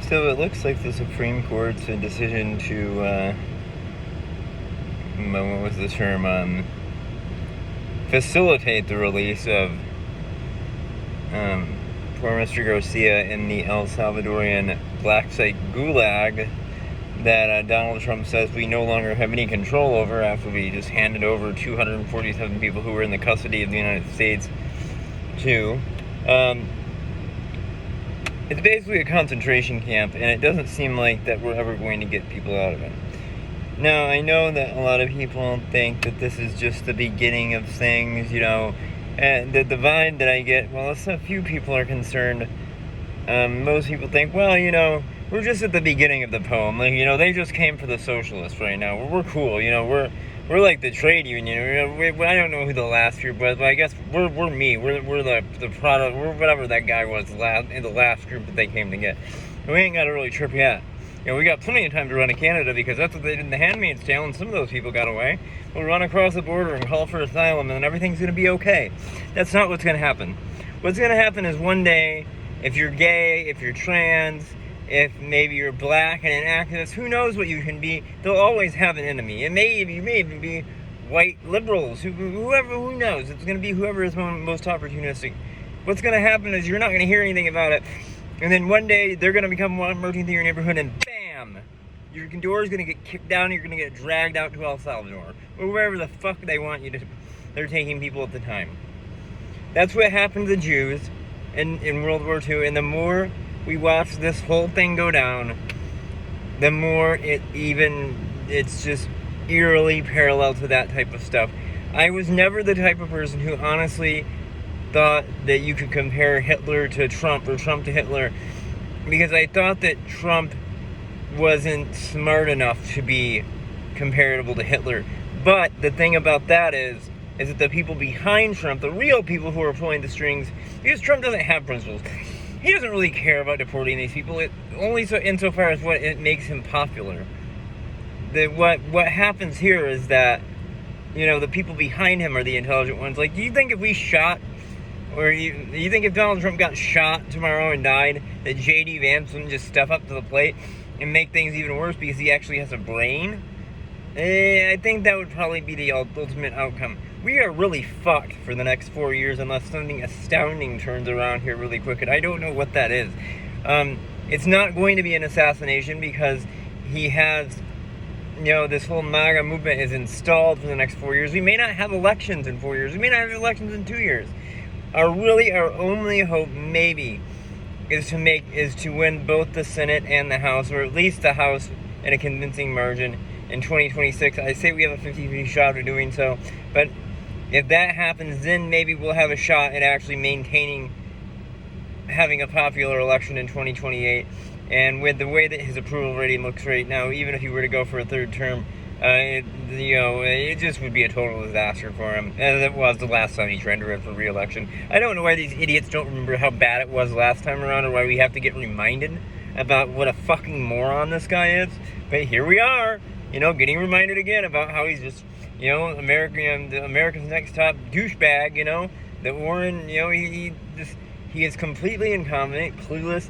So it looks like the Supreme Court's decision to, what was the term, facilitate the release of poor Mr. Garcia in the El Salvadorian black site gulag that Donald Trump says we no longer have any control over after we just handed over 247 people who were in the custody of the United States to. It's basically a concentration camp, and it doesn't seem like that we're ever going to get people out of it. Now, I know that a lot of people think that this is just the beginning of things, and the vibe that I get, well, a few people are concerned. Most people think, well, we're just at the beginning of the poem. Like, they just came for the socialists right now. We're cool, we're like the trade union. I don't know who the last group was, but I guess we're me. We're the product. We're whatever that guy was in the last group that they came to get. And we ain't got to really trip yet. We got plenty of time to run to Canada because that's what they did in The Handmaid's Tale, and some of those people got away. We'll run across the border and call for asylum, and then everything's going to be okay. That's not what's going to happen. What's going to happen is one day, if you're gay, if you're trans, if maybe you're black and an activist, who knows what you can be, they'll always have an enemy. You may even be white liberals, who knows? It's going to be whoever is most opportunistic. What's going to happen is you're not going to hear anything about it. And then one day, they're going to become emerging to your neighborhood, and bam! Your door is going to get kicked down, and you're going to get dragged out to El Salvador. Or wherever the fuck they want you to. They're taking people at the time. That's what happened to the Jews in World War II. And the more we watch this whole thing go down, the more it's just eerily parallel to that type of stuff. I was never the type of person who honestly thought that you could compare Hitler to Trump or Trump to Hitler, because I thought that Trump wasn't smart enough to be comparable to Hitler. But the thing about that is that the people behind Trump, the real people who are pulling the strings, because Trump doesn't have principles. He doesn't really care about deporting these people, only insofar as what it makes him popular. What happens here is that, the people behind him are the intelligent ones. Like, do you think if we shot, or you think if Donald Trump got shot tomorrow and died, that J.D. Vance wouldn't just step up to the plate and make things even worse because he actually has a brain? I think that would probably be the ultimate outcome. We are really fucked for the next 4 years unless something astounding turns around here really quick, and I don't know what that is. It's not going to be an assassination because he has, this whole MAGA movement is installed for the next 4 years. We may not have elections in 4 years. We may not have elections in 2 years. Our only hope, maybe, is to win both the Senate and the House, or at least the House in a convincing margin in 2026. I say we have a 50-50 shot of doing so, but if that happens, then maybe we'll have a shot at actually having a popular election in 2028. And with the way that his approval rating looks right now, even if he were to go for a third term, it just would be a total disaster for him, as it was the last time he tried to run for re-election. I don't know why these idiots don't remember how bad it was last time around, or why we have to get reminded about what a fucking moron this guy is. But here we are, getting reminded again about how he's just, America's next top douchebag, that Warren, he is completely incompetent, clueless,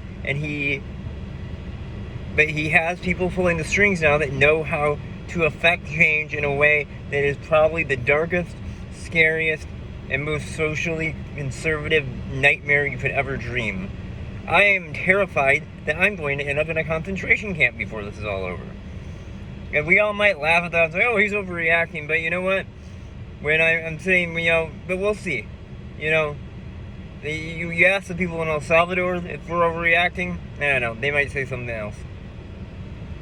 but he has people pulling the strings now that know how to affect change in a way that is probably the darkest, scariest, and most socially conservative nightmare you could ever dream. I am terrified that I'm going to end up in a concentration camp before this is all over. And we all might laugh at that and say, oh, he's overreacting, but you know what? When I'm saying, but we'll see. You ask the people in El Salvador if we're overreacting, I don't know, they might say something else.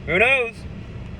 Who knows?